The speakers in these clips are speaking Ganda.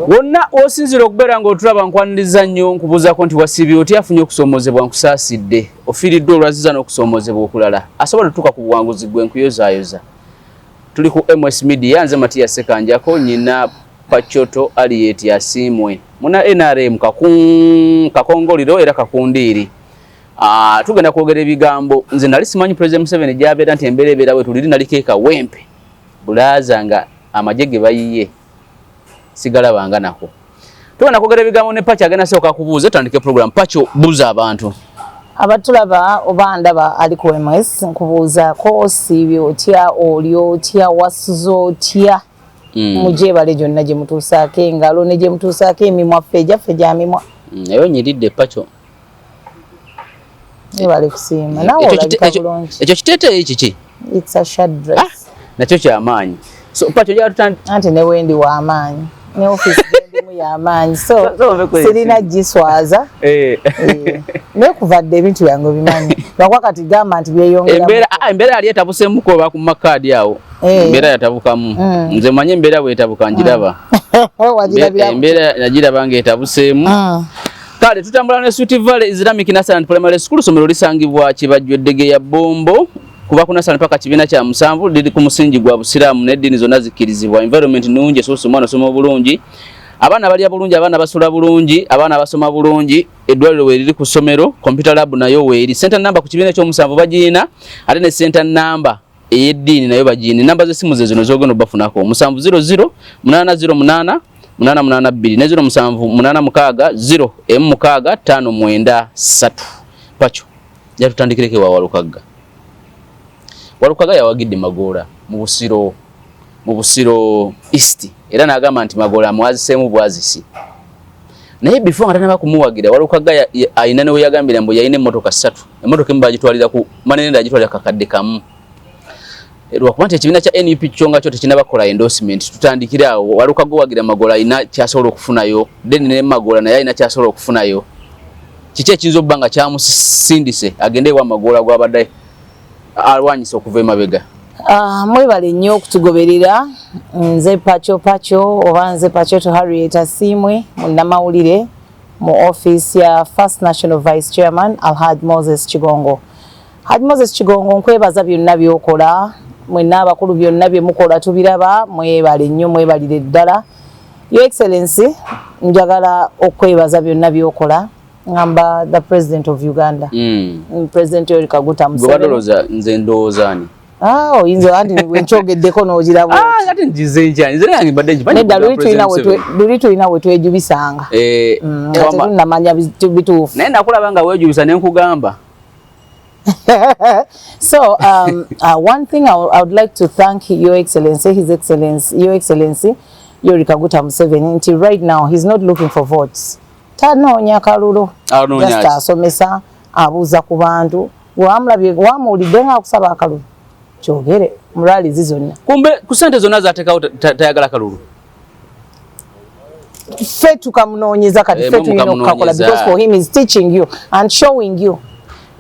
wonna osinzira okubeera ng'otulaba nkwaniriza nnyo nkubuuzaako nti wasiibye otya afunye okusoomozebwa nkusaasidde ofiiriddwa olwaziza n'okusoomozebwa okulala asobola tutuuka ku buwanguzi gwe nkuyozaayoza tuli ku MS Media nze Matiya Sekanjako nyina Pacho Aliyeti asiimwe muna NRM kakongoliro era kakundiiri tugenda kwogera ebigambo nze nali simanyi President Museveni gy'abeera nti embeera ebeera bwe tuliri nalikeeka wempe bulaaza nga amagye ge bayiye sigala banga nako tugenda kwogera ebigambo ne Pacho agenda sooka kubuuza tandike program Pacho buuza abantu abatulaba oba ndaba ali ku MS nkubuuzaako osiibye otya oli otya wasuza otya mujebale gyonna gye mutuusaako engalo ne gye mutuusaako emimwa ffe gyaffe gya mimwa naye nyiridde Pacho ebale kusiima nawe olabika bulungi ekyo kiteeteeyi kiki it's a short dress nakyo kyamaanyi so Pacho anti ne wendi w'amaanyi ne office gendimu y'amaanyi so sirina giswaza naye kuvadde ebintu byange bimanyi lwakuba kati gamba nti byeyongera embeera yali etabuseemuko oba ku makaadi awo embeera yatabukamu nze manyi embeera bwetabuka njiraba embeera nagiraba ng'etabuseemu kale tutambula ne Sweet Valley Islamic Nursery and Primary School somero lisangibwa Kibajjo Ddege ya Bombo kuba kuna sana paka kibiina kya musanvu liri ku musingi gwa busiraamu n'eddiini zonna zikkirizibwa environment nungi so mwana soma bulungi abaana balya bulungi abaana basula bulungi abaana basoma bulungi eddwaliro we liri ku ssomero computer lab nayo weeri center number ku kibiina ky'omusanvu bagiina ate ne center number ey'eddiini nayo bagiina namba z'essimu ze zino z'ogenda obafunako 700 808 882 ne 07 860 593 Pacho yatutandikireke wa Walukagga yawagidde Magoola mu Busiro East era n'agamba nti Magoola amwaziseemu bwazisi naye before nga tanaba kumuwagira Walukagga ayina ne we yagambira mbu yayina emmotoka 3 emmotoka emu bagitwalira ku manene agitwalira kakadde kamu lwakuba nti ekibiina kya NUP kyonga kyo tekinabakola endorsement tutandikira awo Walukagga wagira Magoola ayina kyasobola okufunayo then ne Magoola naye ayina kyasobola okufunayo kiki ekiyinza okuba nga kyamusindise agende wa Magoola gw'abadde alwanyisa okuva emabega mwebale nnyo okutugoberera nze Pacho oba nze Pacho Harriet asiimwe munnamawulire mu office ya First National Vice Chairman Alhaji Moses Kigongo. Haji Moses Kigongo nkwebaza byonna byokola mwenna abakulu byonna bye mukola tubiraba mwebale nnyo mwebalire ddala Your Excellency njagala okwebaza byonna byokola ngamba the President of Uganda President Yoweri Kaguta Museveni Gobadoloza nze ndoozani oyinza andi wenchogeddeko n'ogirabo ate njize njani nze yange badde njibanye nedda luli tulina we twejubisanga namanya bituufu naye nakulaba nga weejubisa ne nkugamba so one thing I would like to thank Your Excellency, His Excellency, Your Excellency Yoweri Kaguta Museveni nti right now he's not looking for votes tanoonya kalulu just asomesa abuuza ku bantu wamulabye wamuwulidde ng'akusaba akalulu kyogere mulali zizonna kumbe ku ssente zonna zateekawo tayagala kalulu ffe tukamunoonyeza kati ffe tulina okukakola because for him is teaching you and showing you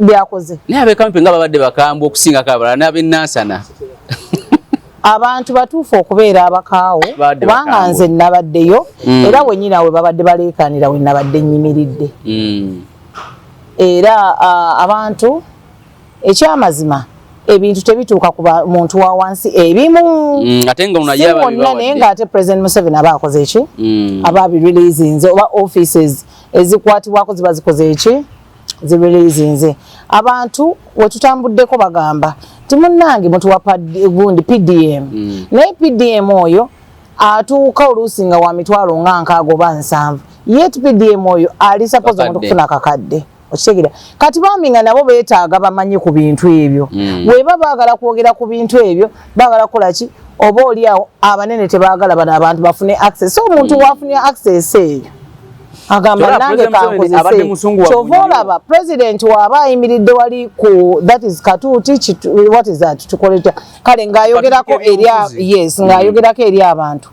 byakoze naye abeekampi nga babadde bakambwe okusingako abalala n'abennansana abantu batuufu okubeera abakaawo kubanga nze nabaddeyo era wenyina we babadde baleekaanira we nabadde nnyimiridde era abantu ekyamazima ebintu tebituuka ku muntu wa wansi ebimu ate nga unajaba naye ng'ate President Museveni aba akoze eki aba abireleasinze oba offices ezikwatibwako ziba zikoze eki zibireleasinze abantu we tutambuddeko bagamba timunnange muntu wa gundi PDM naye PDM oyo atuuka oluusi nga wa mitwalo nga nkaaga oba 7 yet PDM oyo ali suppose omuntu kufuna akakadde okitegeera kati bambi nga nabo beetaaga bamanye ku bintu ebyo bweba baagala kwogera ku bintu ebyo baagala kukola ki oba oli awo abanene tebaagala bano abantu bafune access so omuntu wafunye access eyo agamba nange kankozese kyova olaba president waba ayimiridde wali ku that is katuuti what is that tukoleta kale ng'ayogerako eri yes ng'ayogerako eri abantu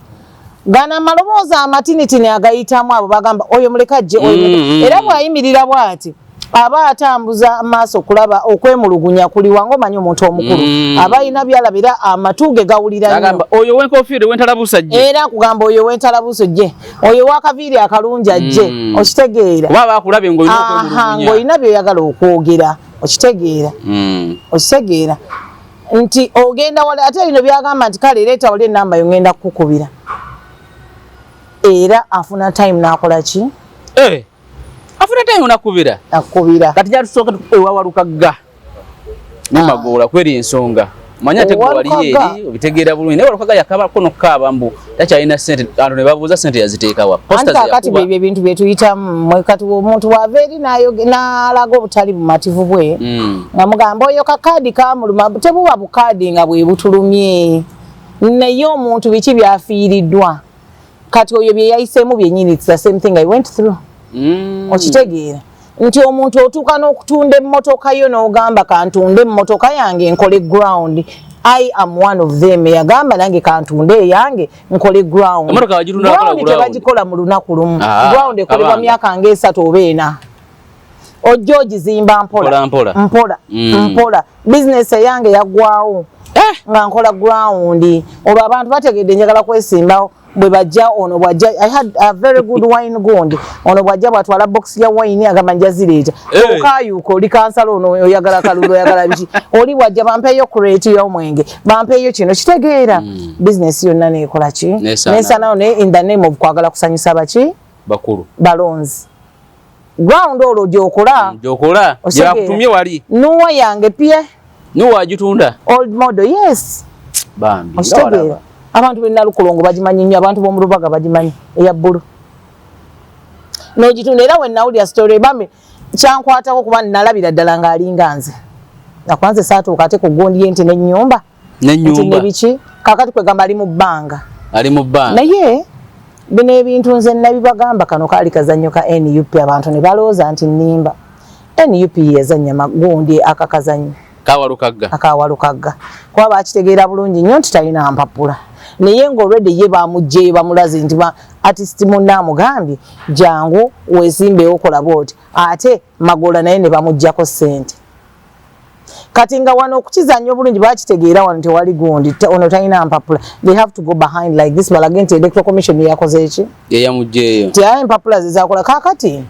gana maloboozi amatinitini agayitamu abo bagamba oyo muleka ajje oyo era bw'ayimirira bw'ati aba atambuza maaso kulaba okwemulugunya kuli wango manyo omuntu omukulu abayina byalabira amatuge gawulira agamba oyo wenkofiire wentalabusa jje era kugamba oyo wentalabusa jje oyo wakaviiri akalungi ajje okitegeera baba akulabe ngoyina okwemulugunya ngoyina byoyagala okwogera okitegeera okitegeera nti ogenda wala ate bino byagamba nti kale leeta wali enamba yo ngenda kukubira era afuna time nakola ki afuna time nakubira kati jatusooka ewa Walukagga nemagola kweri ensonga manya tego wali yeri obitegeera bulungi ne Walukagga yakaba kono kaba mbu takyalina sente ando ne babuuza sente yaziteeka wa posters ya kati bye bintu bye tuyita mwe kati omuntu waveeri nayo nalaga obutali bumativu bwe nga mugamba oyo kakadi kamuluma tebuba bukadi nga bwe butulumye naye omuntu biki byafiiriddwa kati oyo bye yayiseemu byennyini it's the same thing I went through okitegeera nti omuntu otuuka n'okutunda emmotoka yo n'ogamba kantunde emmotoka yange nkole ground I am one of them yagamba nange kantunde eyange nkole ground tebagikola mu lunaku lumu ground ekolebwa myaka nga 3 oba 4 ojja ogizimba mpola business eyange yaggwawo nga nkola ground olwo abantu bategedde njagala kwesimbawo bwe bajja ono bwajja I had a very good wine gundi ono bwajja bwatwala box ya wine agamba njazireeta okayuko oli kansala ono oyagala kalulu oyagala biki oli bwajja bampeeyo crate y'omwenge bampeeyo kino kitegeera business yonna nekola ki nesa nayo ne in the name of kwagala kusanyusa baki bakulu balonzi ground olwo gyokola yakutumye wali nuwa yange pie nuwa ajitunda old model yes bambi kitegeera abantu bena lukolongo bagimanyi nnyo abantu b'omu Lubaga bagimanyi eya bbulu n'ogitunda era wenawulira story bambi kyankwatako kuba nalabira ddala ng'alinga nze nakwanze saatuuka ate ku gundi ye nti n'ennyumba nti nebiki kakati kwegamba ali mu bbanga naye bino ebintu nze nabibagamba kano kaali kazannyo ka NUP abantu ne balowooza nti nnimba NUP yazannya magundi akakazannyo akawalukagga kuba bakitegeera bulungi nnyo nti talina mpapula naye ng'olwedde ye bamugjeyo bamulaze nti artist munna amugambye jangu weesimbewo kola bwoti ate magola naye ne bamuggyako ssente kati nga wano okukizannya obulungi bakitegeera wano tewali gundi ono talina mpapula they have to go behind like this balaga nti Electoral Commission yakoze eki yeyamugjeyo ti aye empapula zezakola kakati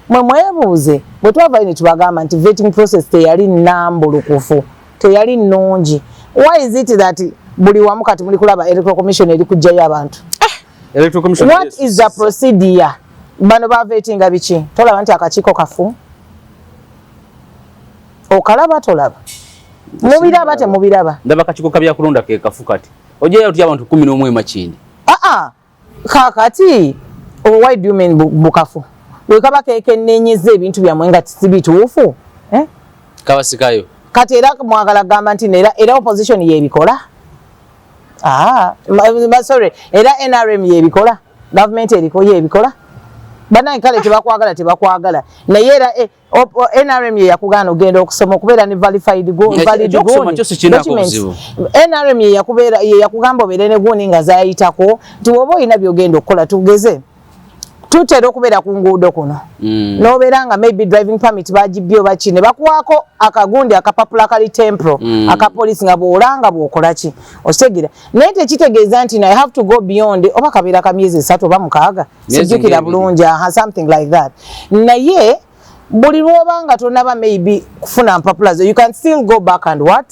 mwe mwebuuze bwe twavayo ne tubagamba nti vetting process teyali nnambulukufu teyali nnungi why is it that buli wamu kati muli kulaba Electoral Commission eri kujjayo abantu what is the procedure bano ba vettinga biki tolaba nti akakiiko kafu okalaba tolaba mubiraba temubiraba ndaba akakiiko kabyakulonda ke kafu kati ojeyo otya abantu 11 makindi kakati why do you mean bukafu wekaba kekennenyeza ebintu byamwe nga sibituufu kabasikayo kati era mwagala gamba nti era opposition yebikola sorry era NRM yebikola government eriko yebikola bana kale tebakwagala naye era NRM yakugana ogenda okusoma okubeera ne valid documents NRM yakugamba obeere ne guuni nga zayitako nti woba olina byogenda okukola tugeze tutera okubeera ku nguudo kuno n'obeera nga maybe driving permit bagibyo bakine bakuwaako akagundi akapapula kali tempro akapolisi nga bw'olanga bw'okola ki okitegera naye tekitegeeza nti I have to go beyond oba kabeera ka myezi 3 oba 6 sijjukira bulungi something like that naye buli lw'obanga tonaba maybe kufuna mpapula zo you can still go back and what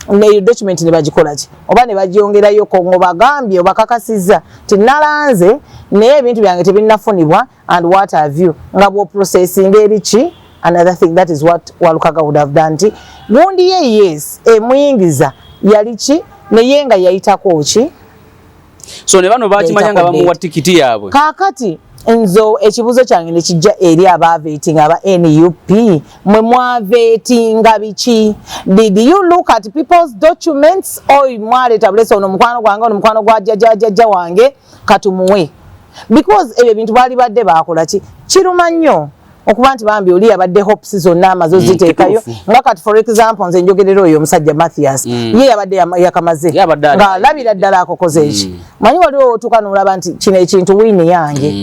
ne document ne bagikola ki oba ne bagyongerayo ko ngobagambye obakakasizza ti nalanze naye ebintu byange tebinnafunibwa and what have you nga bwo processing eri ki another thing that is what Walukagga would have done ti gundi ye yes emuyingiza yali ki naye nga yayitako ki so ne bano bakimanya nga bamuwa tikiti yaabwe kakati nzo ekibuzo kyange ne kijja eri abavetinga aba NUP mwe mwavetinga biki did you look at people's documents or mwaleta bulesa ono mukwano gwange ono mukwano gwa jajja wange katumuwe because ebyo bintu bali badde bakola ki kiruma nnyo okuba nti bambi oli yabadde hopes zonna amazo ziteekayo nga kati for example nze njogerera oyo omusajja Mathias ye yabadde yakamaze nga labira ddala akokoze eki manyi waliwo otuuka n'olaba nti kino ekintu wiini yange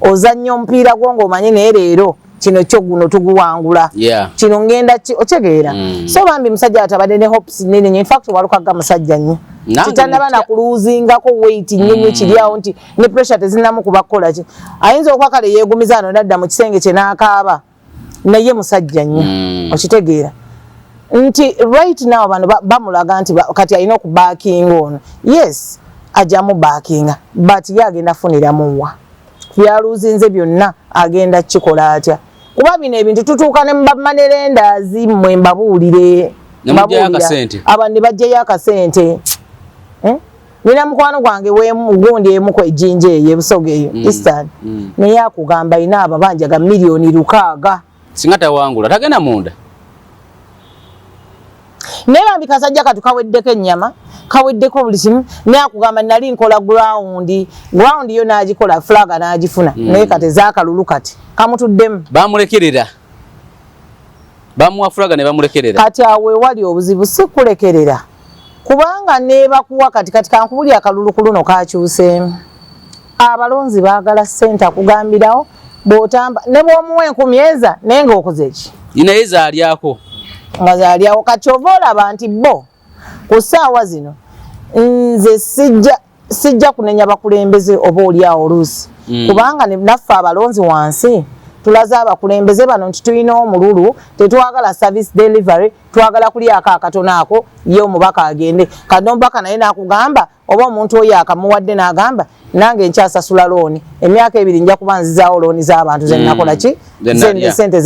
ozannya omupiira gwo ng'omanyi naye leero kino kyo guno tuguwangula kino ngenda otegeera so bambi musajja atabadde ne hopes nene in fact Walukagga musajja nnyo kitandaba na kuluuzingako weight nnyo kiryawo nti ne pressure tezinamu kubakola ki ayinza okwakale yeegumiza ano nadda mu kisenge kye n'akaaba naye musajja nnyo okitegeera nti right now bano bamulaga nti kati alina okubaakinga ono yes ajamu baakinga but ye agenda funiramuwa byaluuzinze byonna agenda kikola atya kuba bino ebintu tutuuka ne mubamanerendazi mmwe mbabuulire abantu ne bajjayo akasente nina mukwano gwange gundi emuko ejjinja eyo ebusoga eyo Eastern naye akugamba ina ababanja ga miliyoni 600 singa tawangula tagenda munda nera mbikasajja katukaweddeko ennyama kaweddeko buli kimu naye akugamba nali nkola ground yo n'agikola flaga n'agifuna naye kati z'akalulu kati kamutuddemu bamulekerera bamuwa flaga ne bamulekerera kati awe wali obuzibu si kulekerera kubanga nebakuwa kati kankubuli akalulu kuluno kakyuseemu abalonzi baagala ssente akugambirawo bw'otamba ne bw'omuwa 10,000 naye ng'okoze ki inayeza alyako nga zalyawo kati ova olaba nti bo ku ssaawa zino nze sijja kunenya bakulembeze oba olyawo oluusi kubanga naffe abalonzi wansi tulaze abakulembeze bano nti tulina omululu tetwagala service delivery twagala kulyako akatono ako ye omubaka agende kati omubaka naye nakugamba oba omuntu oyo akamuwadde n'agamba nange nkyasasula looni emyaka 2 nja kuba nzizaawo looni z'abantu zenakola ki sente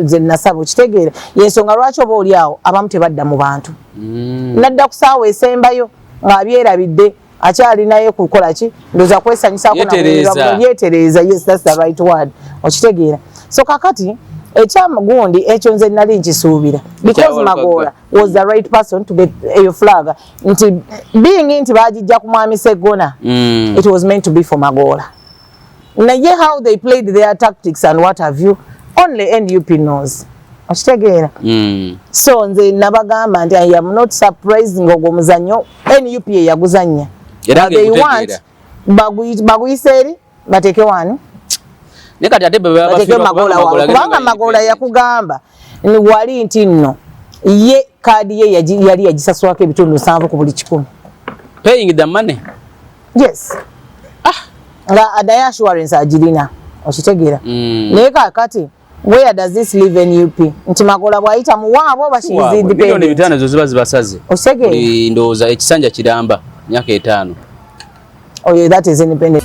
zenasaba okitegeera yensonga lwaki oba olyawo abamu tebadda mu bantu nadda ku ssaawa esembayo ng'abyerabidde akyalinaye kukola ki ndoza kwesanyusaako yeetereeza yes that's the right word okitegeera so kakati ekyamugundi ekyo nze nali nkisuubira because Magola was the right person to get a flag nti being nti bajijja ku mwami Segona it was meant to be for Magola naye how they played their tactics and what have you only NUP knows okitegeera so nze nabagamba nti I am not surprised ng'ogwo muzannyo NUP yaguzannya they want baguyiseri bateke wani nekati ate kubanga Magola yakugamba ni wali nti nno ye kadi ye yali yagisaswako ebitundu 7 ku buli 100 paying the money yes nga adaya assurance agirina okitegeera naye kakati where does this live in UP nti Magola bwayita muwaabo bashizi independent bitano zo ziba zibasaze osegeera ndoza ekisanja kiramba myaka 5 oh yeah that is independent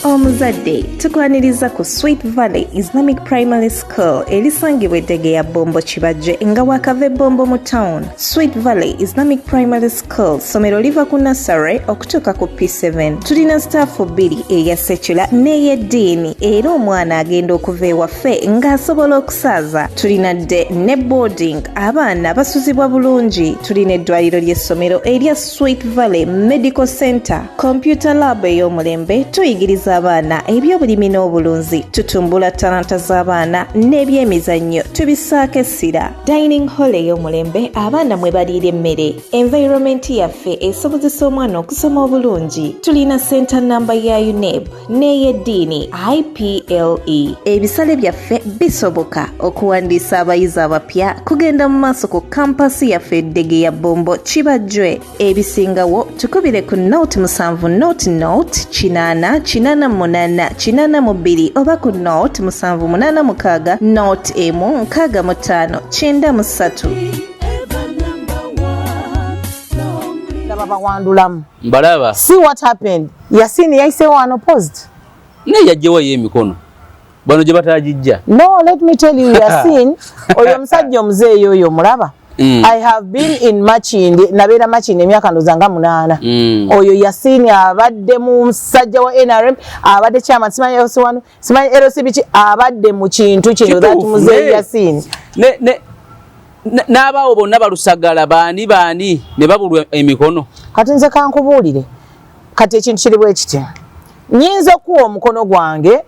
omuzadde tukwaniriza ku Sweet Valley Islamic Primary School erisangibwa Eddegeya Bombo Kibajje nga wakava Bombo mu town. Sweet Valley Islamic Primary School somero liva ku nursery okutuuka ku P7. Tulina staff 2 eya secular n'ey'eddiini era omwana agenda okuva ewaffe ng'asobola okusaaza. Tulina dde ne boarding abaana basuzibwa bulungi. Tulina eddwaliro ly'essomero erya Sweet Valley Medical Center, computer lab ey'omulembe, tuyigiriza abaana ebyobulimi n'obulunzi, tutumbula talanta z'abaana n'ebyemizannyo tubisaako essira. Dining hall ey'omulembe abaana mwe baliira emmere. Environment yaffe esobozesa omwana okusoma obulungi. Tulina center number ya UNEB n'ey'eddiini IPLE. Ebisale byaffe bisoboka okuwandiisa abayizi abapya kugenda mu maaso ku kampasi yaffe Eddegeya Bombo Kibajje. Ebisingawo tukubire ku note 7 note 8882 oba ku note 786 note 16593. babawandulamu mbalaba see what happened Yasini yaise wano opposed ne yajjewa y'emikono bano gye batagijja no let me tell you Yasini oyo musajja omuzeeyo oyo mulaba I have been in Machindi nabeera Machindi emyaka ndozanga 8 oyo Yasini abadde mu musajja wa NRM abadde chairman simanyi yoswanu simanyi LCB abadde mu kintu kino that muzeeyo Yasini ne n'abaawo bonna balusagala baani ne babulwa emikono kati nze kankubuulire kati ekintu kiri bwe kiti nyinza okuwa omukono gwange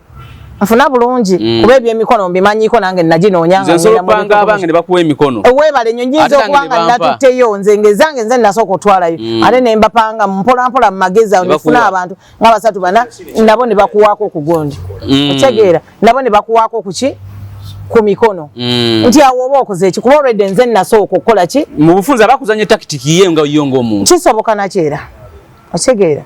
nfuna bulungi kuba ebyemikono mbimanyiko nange naginonyanga nzopanga abange ne bakuwa emikono webale nnyo nyinza okubanga natutteyo nze ngezange nze nasooka otwalayo ate ne mbapanga mpolampola mu magezi awo nefuna abantu nga basatu bana nabo ne bakuwaako ku gundi otegeera nabo ne bakuwaako kuki ku mikono nti awo oba okoze eki kuba olwedde nze nasooka okukola ki mu bufunza bakuzanya takitiki ye nga yo ng'omuntu kisoboka nakyera otegeera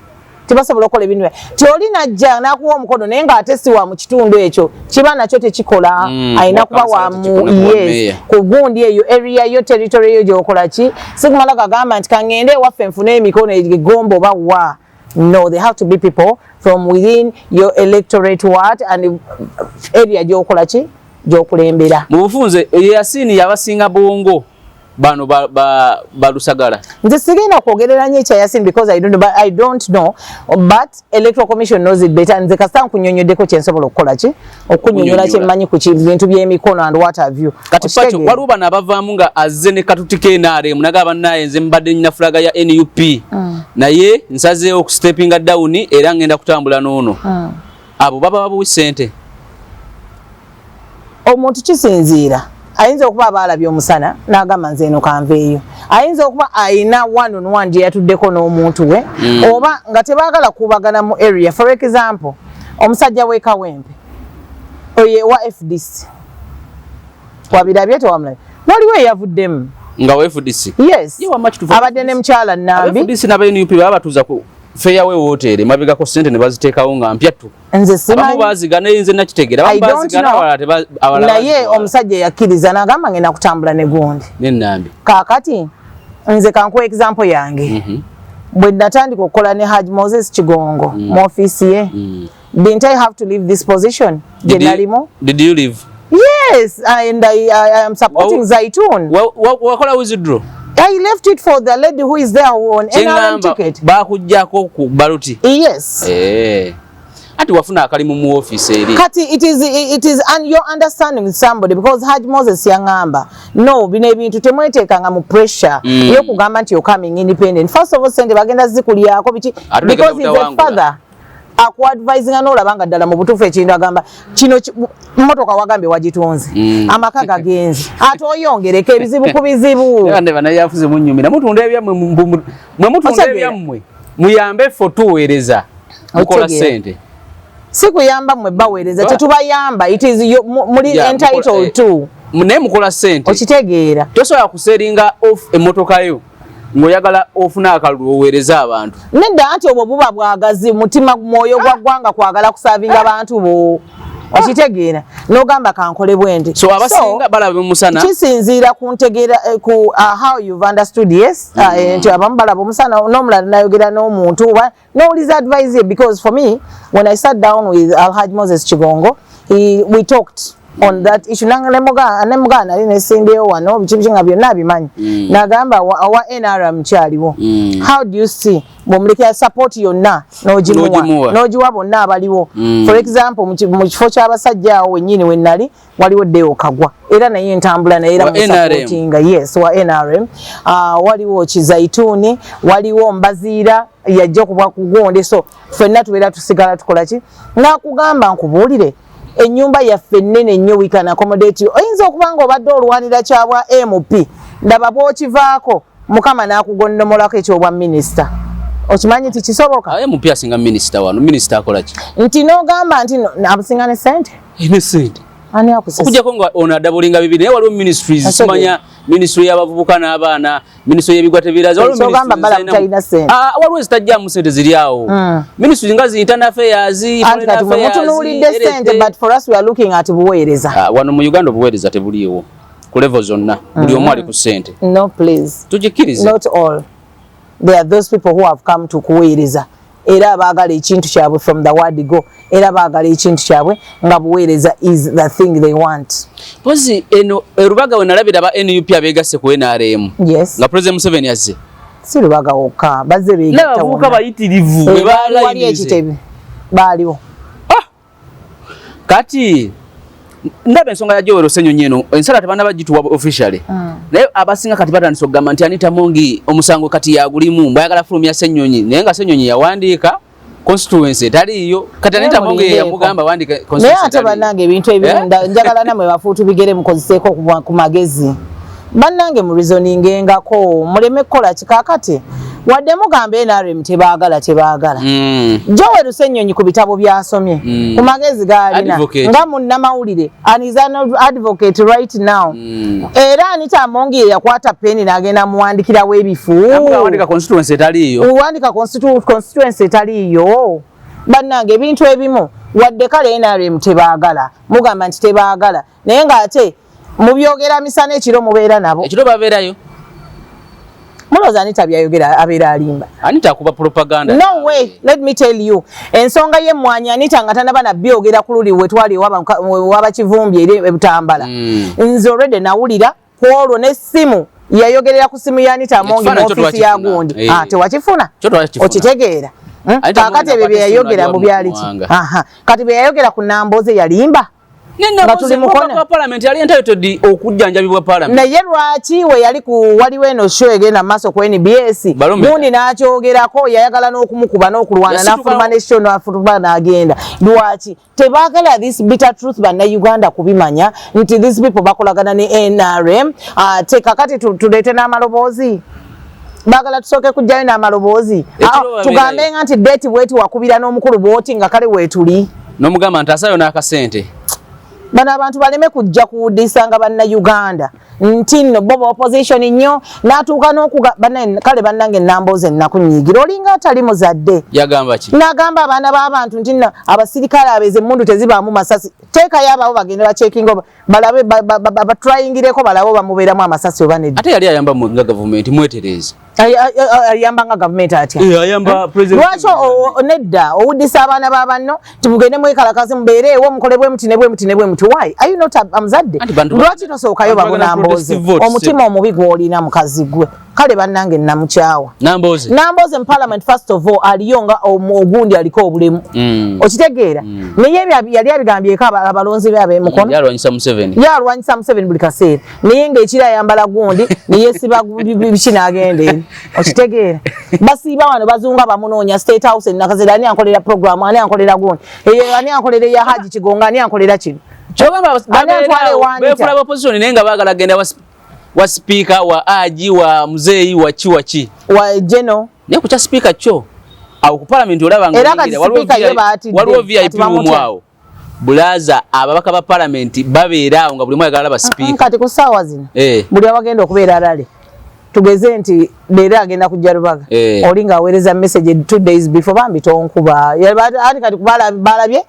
tibasobola okukola ebintu tyoli najja nakuwa omukono naye ng'ate si wa mu kitundu ekyo kiba nakyo tekikola alina kuba wa mu yes ku gundi eyo area yo territory eyo gyokola ki sikumala kagamba nti kaŋŋende ewaffe nfune emikono egomba oba wa no they have to be people from within your electorate ward and area gyokola ki gyokulembera mu bufunze yasini yabasinga bongo bano balusagala nze sigenda kwogereranya ekya Yasin because I don't know but electoral commission knows it better nze kasita nkunyonyoddeko kyensobola okukola ki okunyonyola kyemmanyi ku bintu by'emikono and what have you kati Pacho waliwo bano abavaamu nga azze ne katutike NRM nagaba naye nze mbadde nyina fulaga ya NUP naye nsazeewo okusteppinga down era ngenda kutambula n'ono abo baba babuwi ssente omuntu kisinziira ayinza okuba abaalabye omusana n'agamba nze eno kanveeyo ayinza okuba ayina one on one gye yatuddeko n'omuntu we oba nga tebaagala kubagana mu area for example omusajja w'e Kawempe oye wa FDC wabirabye tewamulabe n'oliwo eyavuddemu nga wa FDC yes abadde ne mukyala Nambi FDC n'aba NUP baba batuuza ku fairway hotel mabigako sente ne baziteekawo nga mpyattu nze simanyi bazigana nze nakitegeera bazigana awala naye omusajja yakkiriza n'agamba ngenda kutambula ne gundi n'ennambi kaakati nze kankuwa example yange bwe natandika okukola ne Haji Moses Kigongo mu ofiisi ye didn't I have to leave this position gye nalimu did you leave yes and I am supporting Zaitun wakola withdraw I left it for the lady who is there on NRM ticket. Bakujjako ku baluti. Yes. Ati wafuna akalimu mu office eri. Kati it is and your understanding with somebody because Haji Moses yangamba no bino ebintu temweteekanga mu pressure yo kugamba nti you're coming independent. First of all sente bagenda zikulyako biki because he's a father. Aku advising olabanga ddala mu butuufu ekintu agamba kino mmotoka wagambe wagitunze amaka gagenzi ate oyongereko ebizibu ku bizibu nde bana yafuze munnyumira mutunda ebyammwe mwe mutunda ebyammwe muyambe ffe tuweereza mukola sente si kuyamba mmwe baweereza tetubayamba it is muli entitled to naye mukola sente okitegeera tosobola kuseringa off emmotoka yo ngoyagala ofuna akalulu oweereza abantu nedda anti obwo buba bwagazi mutima mwoyo gwa ggwanga kwagala kusavinga abantu bo okitegeera n'ogamba kankole bwende so abasinga balaba omusana kisinziira ku ntegeera ku how you've understood yes nti abamu balaba omusana n'omulala nayogera n'omuntu n'owuliza advice because for me when I sat down with Alhaji Moses Kigongo we talked on that issue nemugana ali nesimbeyo wano bikibi nga byonna abimanyi nagamba wa NRM kyaliwo how do you see bomulekera support yonna n'ogiwa bonna abaliwo for example mu kifo ky'abasajja awo wennyini wennali waliwo Deo Kagwa era naye entambula naye era musupportinga yes wa NRM waliwo Kizaituni waliwo Mbaziira yajja kubwa kugonde so ffenna tubeera tusigala tukola ki nakugamba nkubuulire enyumba yaffe nnene nnyo we can accommodate you oyinza okubanga obadde olwanira kyabwa MP ndaba bw'okivaako mukama n'akugonnomolako ekyobwa minisita okimanyi nti kisoboka MP asinga minisita wano minisita akola ki nti n'ogamba nti abusinga ne ssente ne ssente ani akusesa okujjako nga ono adabulinga bibiri naye waliwo ministries simanya ministry y'abavubuka n'abaana ministry y'ebigwate biraza waliwo waliwo ezitajjamu ssente ziri awo ministry nga zi-internal affairs mutunuulidde ssente but for us we are looking at buweereza wano mu Uganda obuweereza tebuliiwo ku level zonna buli omu ali ku ssente no please tugikkirize not all there are those people who have come to kuweereza era baagala ekintu kyabwe from the word go era baagala ekintu kyabwe nga buweereza is the thing they want pozi eno Rubaga we nalabira ba NUP abeegasse ku NRM yes nga President Museveni azze si Rubaga wokka bazze beegatta n'abavubuka bayitirivu bwe wali ekitebe baaliwo kati ndaba ensonga ya Joel Ssenyonyi eno ensala tebana bagituwa officially naye abasinga kati batandise okugamba nti Anita Mongi omusango kati yagulimu bayagala fulumya Ssenyonyi naye nga Ssenyonyi yawandiika constituency etaliyo kati Anita Monge yamugamba wandika constituency naye ate bannange ebintu ebirunda njagala namwe bafuutu bigere mukozeseeko ku magezi bannange mu reasoningengako muleme kukola kikakati wadde mugamba NRM tebaagala Jowe Lusennyonyi ku bitabo byasomye ku magezi gaalina nga munnamawulire and is an advocate right now era Anita Monge yakwata peni n'agenda muwandikirawo ebifu wandika constituency etaliyo wandika constituency etaliyo bannange ebintu ebimu wadde kale NRM tebaagala mugamba nti tebaagala naye ng'ate mubyogera misana ekiro mubeera nabo ekiro babeerayo muloza Anita byayogera abeera alimba Anita kuba propaganda no way let me tell you ensonga ye mwanya Anita nga tanaba na byogera kululi wetwali waba kivumbi eri ebutambala nze already nawulira kwolwo n'essimu yayogerera ku simu ya Anita Monge mu ofisi ya gundi tewakifuna okitegeera kakati ebyo byeyayogera mu byali ki kati byeyayogera ku Namboze yalimba Kwa Parliament yali entitled okujjanjabibwa Parliament naye lwaki we yali waliwo eno show egenda maaso ku NBS gundi n'akyogerako yayagala n'okumukuba n'okulwana n'afuluma n'essho n'afuluma n'agenda lwaki tebaagala this bitter truth bannayuganda kubimanya nti these people bakolagana ne NRM ate kakati tuleete n'amaloboozi bagala tusooke kujjayo n'amaloboozi tugambe nga nti date bweti wakubira n'omukulu bwoti nga kale weetuli n'omugamba nti asayo n'akasente bana abantu baleme kujja kuudisanga bannayuganda nti nno bobo opposition nnyo n'atuuka n'okuga kale bannange Namboze nakunyigira olinga atali muzadde yagamba ki n'agamba abaana b'abantu nti nno abasirikale abeze emmundu tezibaamu masasi teekayo ababo bagende bacekinga balabe batryingireko balabe bamubeeramu amasasi oba nedda ate yali ayamba nga gavumenti mwetereze ayamba nga gavumenti atya ayamba president lwaki nedda owuddisa abaana b'abanno tibugende mwekalakazi mubeereewo mukole bwe muti ne bwe muti ne bwe muti why are you not amuzadde lwaki tosookayo babunamboze omutima omubi gw'olina mukazi gwe kale bannange namukyawa Namboze mu Parliament first of all aliyo nga ogundi aliko obulemu okitegeera naye yali abigambyeko abalonzi be abemukono yalwanyisa Museveni buli kaseera naye ng'ekira ayambala gundi neyesiba biki n'agenda eri okitegeera basiiba wano bazunga bamunoonya State House enakazera ani ankolera program ani ankolera gundi ani ankolera eya Haji Kigonga ani ankolera kino befula opposition naye nga baagala genda wa speaker wa Aji wa Muzeeyi wa chi wa Jeno naye kucha speaker kyo awo ku Parliament olaba nga waliwo VIP mwawo bulaza ababaka ba Parliament babeera awo nga buli mwagala ba speaker kati ku saawa zino buli abagenda okubeera alale tugeze nti leero agenda kujja Lubaga olinga aweereza message 2 days before bambi tonkuba ati kati balabye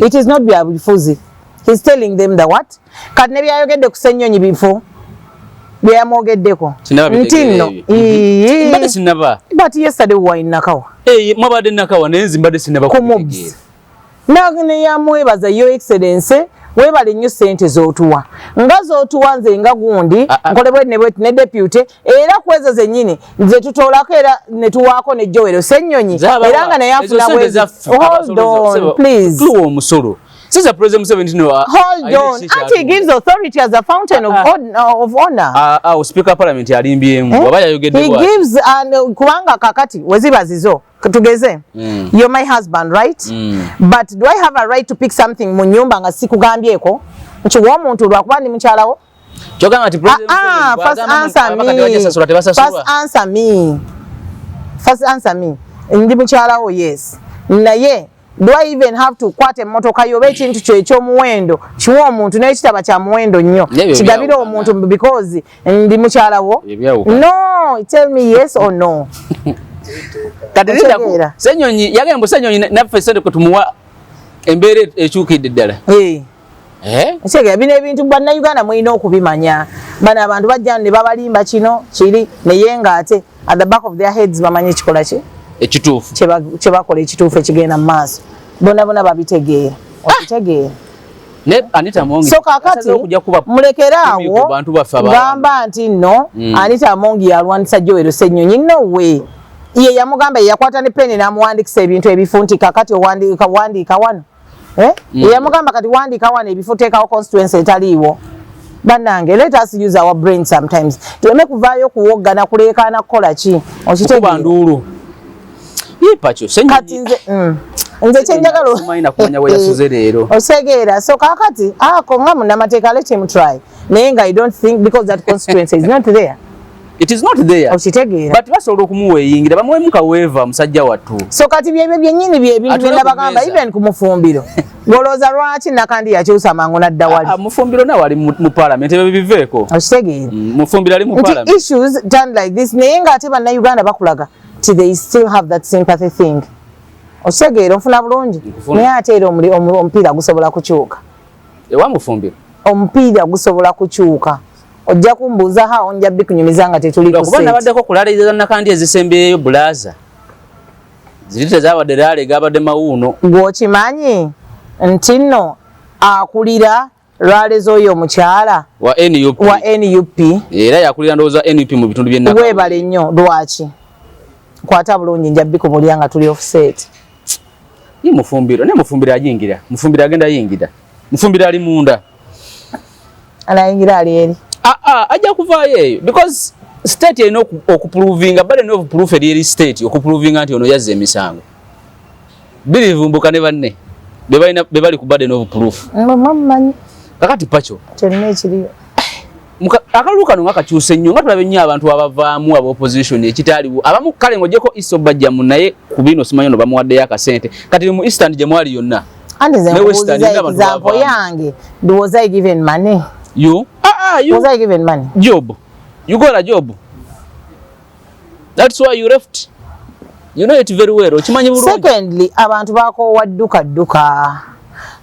it is not byabufuzi. He's telling them the what? Kati ne byayogedde ku Ssennyonyi bifo byamwogeddeko ntinno mbadde sinaba but yesterday wa Nakawa mwabadde Nakawa naye mbadde sinaba kumubs nagene yamwebaza your excellency webale nnyo ssente z'otuwa nga z'otuwa nze nga gundi nkolebwe ne deputy era kwezo zennyini nze tutoolako era ne tuwaako ne Joel Ssennyonyi era nga naye afuna bwezi hold on please tuwa omusolo since President Museveni no hold on he gives authority as a fountain of honor speaker parliament alimbyemu baba yayogedde he gives and kubanga kakati wezibazizo tugeze you're my husband right but do I have a right to pick something mu nyumba nga sikugambyeko nkiwa omuntu lwakuba ndi mukyalawo kyogamba ati President first answer me ndi mukyalawo yes naye do I even have to kwate motoka yobe ekintu kyo ekyomuwendo kiwa omuntu n'ekitaba kya muwendo nnyo kigabire omuntu because ndi mukyalawo no tell me yes or no kadirida Ssennyonyi yagembo Ssennyonyi naffe sente ko tumuwa embeera ekyukidde ddala ekyo bino ebintu bannayuganda mulina okubimanya bano abantu bajja ne babalimba kino kiri naye nga ate at the back of their heads bamanyi ekikola ki ekituufu kye bakola ekituufu ekigenda mu maaso bonna babitegeera okitegeera ne Anita Monge so kakati mulekeraawo gamba nti nno Anita Monge yalwanisa Joel Ssennyonyi no way ye yamugamba yakwata ne peni n'amuwandikisa ebintu ebifu nti kakati wandiika wano yamugamba kati wandiika wano ebifu teekawo constituency etaliiwo Banange, let us use our brain sometimes. Tuleme kuvaayo kuwoggana kuleekaana kukola ki? Okitegeera. Pacho, kati nze kyenjagala simanyi kumanya we yasuze leero. Osegeera, so kakati ako nga munnamateeka let him try. Naye nga I don't think because that constituency is not there. It is not there. Okitegeera. But basobola okumuweeyingira bamuwemu kaweeva musajja wattu. So kati byebyo byennyini byebintu bye nabagamba even ku mufumbiro. Golooza lwaki nakandi yakyusa mangu nadda wali. Mufumbiro nawe ali mu parliament ebyo biveeko. Okitegeera. Mufumbiro ali mu parliament. Issues done like this naye nga ate bannayuganda bakulaga. They still have that sympathy thing. Osegeera ofuna bulungi. Naye ate era omupiira gusobola kukyuka. Ewa mufumbiro. Omupiira gusobola kukyuka. Ojja kumbuuza hao nja bikunyumiza nga tetuli ku state. Kubanga baddeko kulaliriza nakandi ezisembeyo bulaza. Zirite zaabadde laalega abadde mawuuno. Gwokimanyi nti nno akulira lwalezo oyo omukyala wa NUP. Era yakulira ndowooza NUP mu bitundu by'ennaka. Weebale nnyo lwaki? Kwata bulungi nja bikubulya nga tuli offset. Ni mufumbiro, ne mufumbiro ajingira. Mufumbiro agenda yingira. Mufumbiro ali munda. Alayingira ali eri. Ajja kuvaayo eyo because state eno okuprovinga bale no proof eri state okuprovinga nti ono yazze emisango. Bili vumbuka ne banne. Be bali ku bade no proof. Mama kakati Pacho. Kyonna ekiriyo. Akalulu kano nga kakyuse nnyo nga tulabe nnyo abantu abavaamu aba opposition ekitaliwo abamu kale ng'ogyeko iso bajja mu naye ku Bwiino simanyi ono bamuwaddeyo akasente kati mu Eastern gye mwali yonna. Andi ze example yange was I given money? You? You was I given money? Job. You got a job. That's why you left. You know it very well. Secondly, abantu bako wadduka.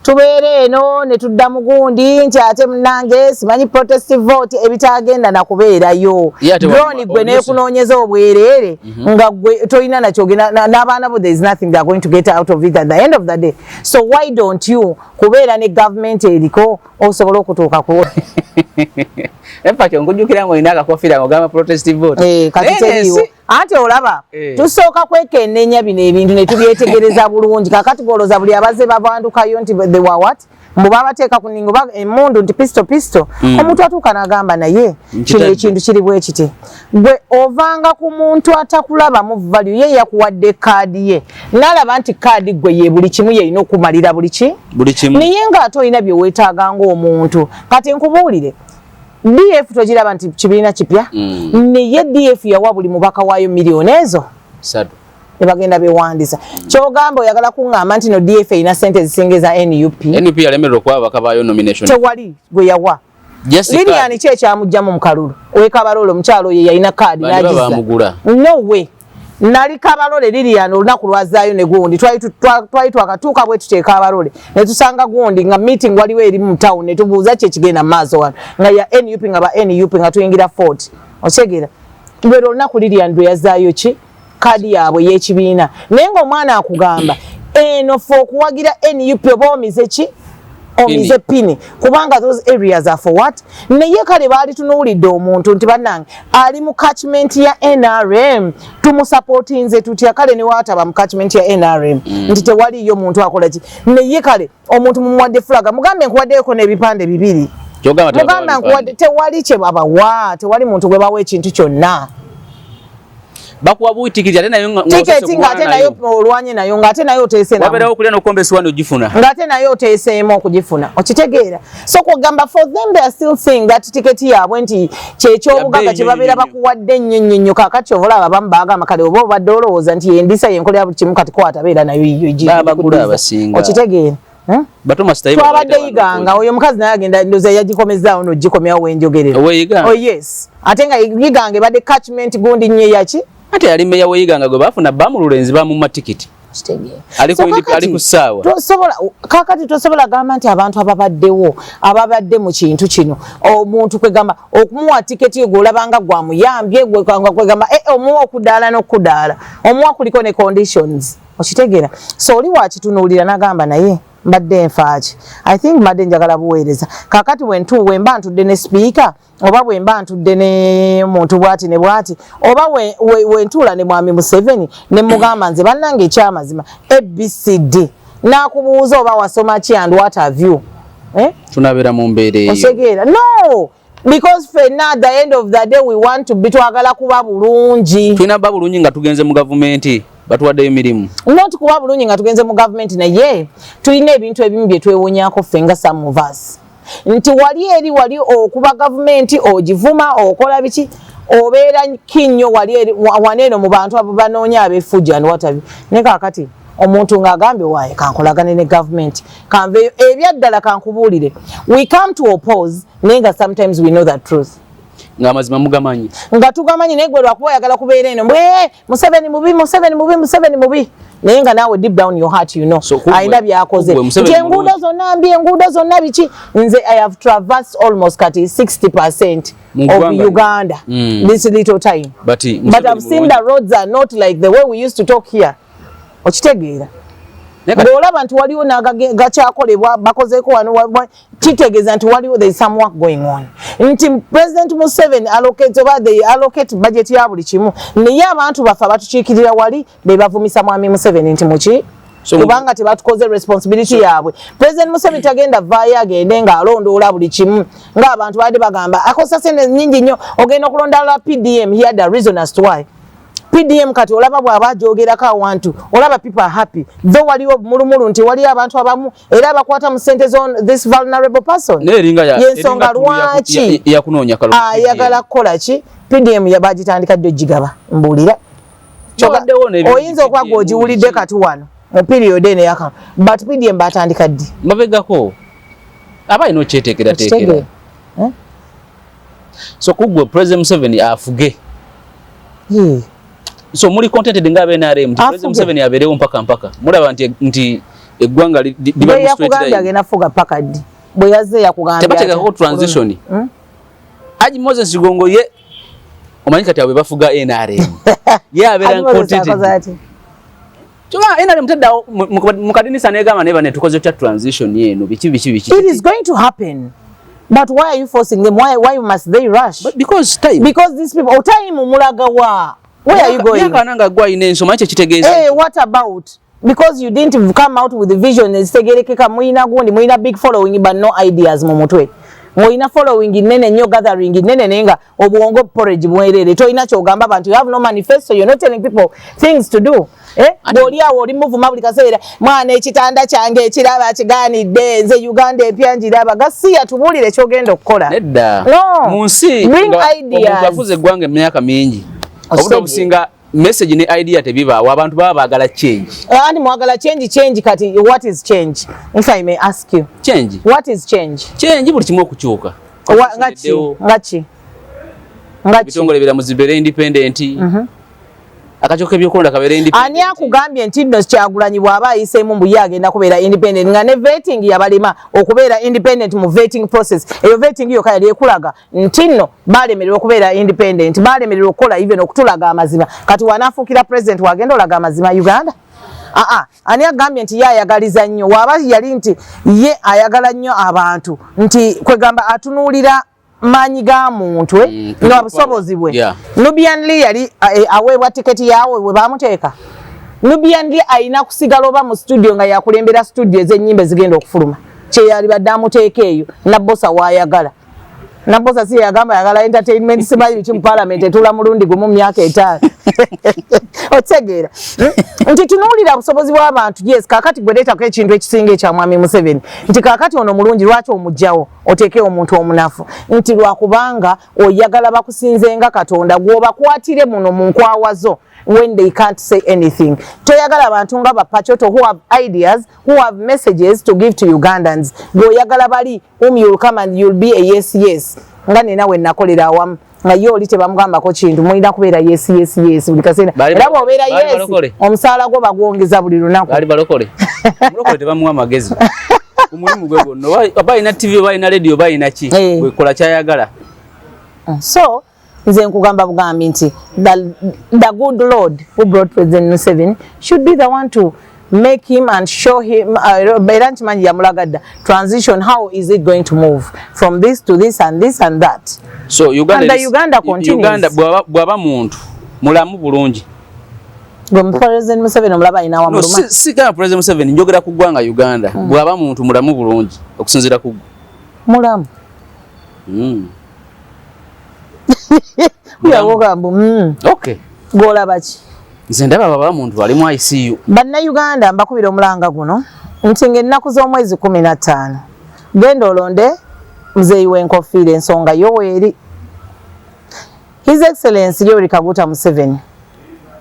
Tubeere eno ne tudda mugundi nti ate munange simanyi protestive vote ebitagenda na kubeerayo. Drone gwe ne kunoonyeza obwereere nga gwe toyina nakyo n'abaana bo there is nothing they are going to get out of it at the end of the day. So why don't you kubeera ne government eriko osobola okutuuka ku Pacho nkujjukira ngo inaka kofira ngogamba protestive vote. Kati teriyo. Ate olaba tusooka kwekenneenya bino ebintu ne tubyetegereza bulungi kakati goloza buli abaze babandukayo nti they were what mbuba bateeka ku ningo emundu nti pisto omuntu atuuka n'agamba naye kino ekintu kiri bwe kiti gwe ovanga ku muntu atakulaba mu value ye yakuwadde kaadi ye n'alaba nti kaadi gwe ye buli kimu yeyina okumalira buli kimu naye ng'ate olina bye weetaaga ng'omuntu kati nkubuulire DF togiraba nti kibiina kipya naye DF yawa buli mubaka waayo miliyoni ezo sadu ebagenda bewandiisa kyogamba oyagala kuŋŋamba nti no DF erina ssente zisingeza NUP alemererwa okuba ababaka baayo nomination tewali gwe yawa Lilian ki ekyamugjamu mu kalulu ow'ekabalole omukyalo ye yalina kaadi n'agiza no way nali kabalole Lilian olunaku lwazaayo ne gundi twali twakatuuka bwe tuteeka abalole ne tusanga gundi nga meeting waliwo eri mu town ne tubuuza ki ekigenda mu maaso wano nga ya NUP nga ba NUP nga tuyingira fort okyegera lwe olunaku Lilian lwe yazaayo ki kaadi yaabwe y'ekibiina naye ng'omwana akugamba eno fe okuwagira NUP oba omize ki omize pini kubanga those areas are for what naye kale baali tunuulidde omuntu nti bannange ali mu catchment ya NRM tumusupportinze tutya kale ne waataba mu catchment ya NRM nti tewaliyo muntu akola ki naye kale omuntu mumuwadde flaga mugambe nkuwaddeko n'ebipande bibiri mugamba nkuwadde tewali kye babawa tewali muntu gwe bawa ekintu kyonna bakuwa buitikiti ate nayo tiketi ngate nayo olwanye nayo ngate nayo otese na wabera okulya no kombesi wano ogifuna ngate nayo otesemo okugifuna okitegeera so kugamba for them they are still saying that ticket yabwe nti kyekyo obugaga kibabera bakuwadde nnyo kakati ovola abamu bagamba kale obo badde olowooza nti endisa yenkolera buli kimu kati kwatabeera nayo yiyo babagula abasinga okitegeera batuma style twabadde yiganga oyo mukazi naye agenda ndoza yagikomezaawo n'ogikomyawo wenjogerera oh yes ate nga yigange badde catchment gundi nnyo yaki ate yali meya weyiganga gwe bafuna bamululenzi bamumma tikiti ali ku ssaawa kakati tosobola gamba nti abantu ababadde mu kintu kino omuntu kwegamba okumuwa tiketi gw'olabanga gwamuyambye kwegamba omuwa okudaala n'okudaala omuwa kuliko ne conditions okitegeera so oli wakitunuulira n'agamba naye mbadde nfaaki I think mbadde njagala buweereza kakati wemba ntudde ne speaker oba bwemba ntudde ne muntu bwati ne bwati oba wentuula ne mwami Museveni ne mugamba nze bannange ekyamazima ABCD nakubuuza oba wasoma ki and what have you tunabera mu mbeera eyo osegeera no because fenna at the end of the day we want to be twagala kuba bulungi tulina ba bulungi nga tugenze mu gavumenti batuwaddeyo emirimu not kuba bulungi nga tugenze mu gavumenti naye tulina ebintu ebimu bye twewonyaako ffe nga some of us nti wali okuba gavumenti ogivuma okola biki obeera kinnyo waneeno mu bantu abo banoonya ab'effujja and whatever ne kaakati omuntu ng'agambye waaye kankolagane ne gavumenti kanveeyo ebyaddala kankubuulire we come to oppose naye nga sometimes we know the truth ng'amazima mugamanyi nga tugamanyi naye gwe lwakuba oyagala kubeera eno Museveni mubi naye nga naawe deep down your heart you know ayina byakoze nti enguudo zonna mbi enguudo zonna biki nze I have traversed almost kati 60% of Uganda this little time but I've seen the roads are not like the way we used to talk here okitegeera ng'olaba nti waliwo n'agakyakolebwa bakozeeko wano kitegeeza nti waliwo there is some work going on nti President Museveni allocate budget ya buli kimu naye abantu baffe abatukiikirira wali be bavumisa mwami Museveni nti muki kubanga tebatukoze responsibility yaabwe President Museveni tagenda vaayo agende ng'alondoola buli kimu ng'abantu baadde bagamba akosa sente nnyingi nnyo ogenda okulondala PDM he had a reason as to why PDM kati olaba bw'aba ajogerako awantu olaba people are happy though waliwo mulumulu nti wali abantu abamu era abakwata mu sente on this vulnerable person yensonga lwaki yakunoonya kalulu ayagala kukola ki PDM yabagitandika ddyo gigaba mbuulira oyinza okuba g'ogiwulidde kati wano mu period eno yaka but PDM batandika ddi mabegako aba alina okyeteekerateekera so kugwe President Museveni afuge so muri contented nga BNRM President Museveni aberewo mpaka mulaba nti eggwanga liba yakugambye agenda fuga paka ddi bwe yazze yakugambye tebateekako transition Haji Moses Kigongo ye omanyi kati abo bafuga NRM ye abeera contented chuma NRM teddawo mukadinisa negamba neba ne tukoze tya transition yeno biki it is going to happen. But why are you forcing them? Why must they rush? But because time. Because these people, time umulagawa. Where are you going? Hey, what about? Because you didn't come out with the vision. Muina big following, but no ideas. Momotwe. Muina following nene nyo gathering nene nenga obuongo porridge mwelele. To inacho gamba bantu. You have no manifesto. You're not telling people things to do. Bolia wori move mabuli kasera. Mwana ekitanda change ekiraba kigani denze Uganda epyanjiraba gasiya tubulire kyogenda okukola. Nedda. No. Munsi. Bring ideas. Omukafuze gwange myaka mingi. Obudo businga message ne idea tebiba abantu baba bagala change. Ani mwagala change kati what is change? If I may ask you. Change. What is change? Change buli kimu okukyuka. Ngachi. Bitongole bira muzibere independent. Akachoke byokulonda kabere independent. Ani akugambye nti nno Kyagulanyi bwaba ayisemu mbu yagenda kubeera independent nga ne vetting yabalima okubeera independent mu vetting process. Eyo vetting yo kaya lyekulaga nti nno balemererwa okubeera independent, balemererwa okukola even okutulaga amazima. Kati wanafuukira president wagenda olaga amazima Uganda? Ani agambye nti ye ayagaliza nnyo waba yali nti ye ayagala nnyo abantu nti kwegamba atunuulira manyi ga muntu no busobozi bwe. Nubian Lee yali aweebwa tiketi yawe we bamuteeka. Nubian Lee ayina kusigala oba mu studio nga yakulembera studio ez'ennyimba zigenda okufuluma. Kye yali badde amuteeka eyo Nabbosa waayagala. Nabbosa si yagamba yagala entertainment simanyi biki mu parliament etula mulundi gumu myaka 5. Otegeera nti tunuulira busobozi bw'abantu. Yes, kakati gwe leetako ekintu ekisinga ekya mwami Museveni nti kakati ono mulungi lwaki omugjawo oteeke omuntu omunafu nti lwakubanga oyagala bakusinze nga Katonda gwobakwatire muno mu nkwawazo when they can't say anything. Toyagala abantu nga Pacho who have ideas, who have messages to give to Ugandans. Goyagala bali whom you'll come and you'll be a yes. Ngani nawe nakolera awamu nga yo oli tebamugambako kintu mulina kubeera yes buli kaseera era bw'obeera yes omusaala gwo bagwongeza buli lunaku. Bali balokole mulokole tebamuwa magezi omulimu gwe gonna oba alina TV oba alina radio oba alina ki bwekola kyayagala. So nze nkugamba bugambi nti the good Lord who brought President Museveni should be the one to make him and show him beranchi manji yamulagadda transition, how is it going to move from this to this and this and that. So Uganda, and the Uganda continues. Uganda bwaba muntu mulamu bulungi gwe President Museveni omulaba ina wa muluma si kama President Museveni njogera ku ggwanga Uganda bwaba muntu mulamu bulungi okusinzira ku mulamu yawoga mbu okay gola bachi nze ndaba baba muntu ali mu ICU banna Uganda mbakubira omulanga guno nti ng'ennaku z'omwezi 15 genda olonde muzeeyi w'enkofiira ensonga Yoweri His Excellency Yoweri Kaguta Museveni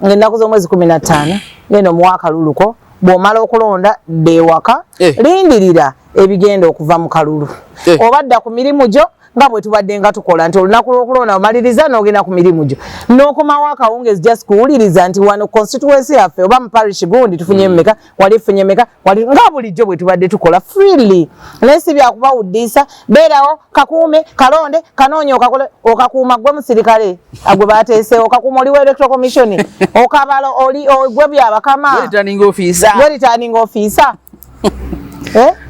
ng'ennaku z'omwezi 15 genda omuwa akaluluko bw'omala okulonda ddewaka lindirira ebigenda okuva mu kalulu obadda ku mirimu gyo nga bwe tubadde nga tukola nti olunaku lw'okulonda omaliriza n'ogenda ku mirimu gyo n'okomawo akawungezi just kuwuliriza nti wano constituency yaffe oba mu parish gundi tufunye mmeka wali funye mmeka wali nga bulijjo bwe tubadde tukola freely naye si byakubawuddisa beerawo kakuume kalonde kanoonye okakuuma gwe musirikale agwe baateesewo okakuuma oli wa electoral commission okabalo oli gwe byabakama gwe returning officer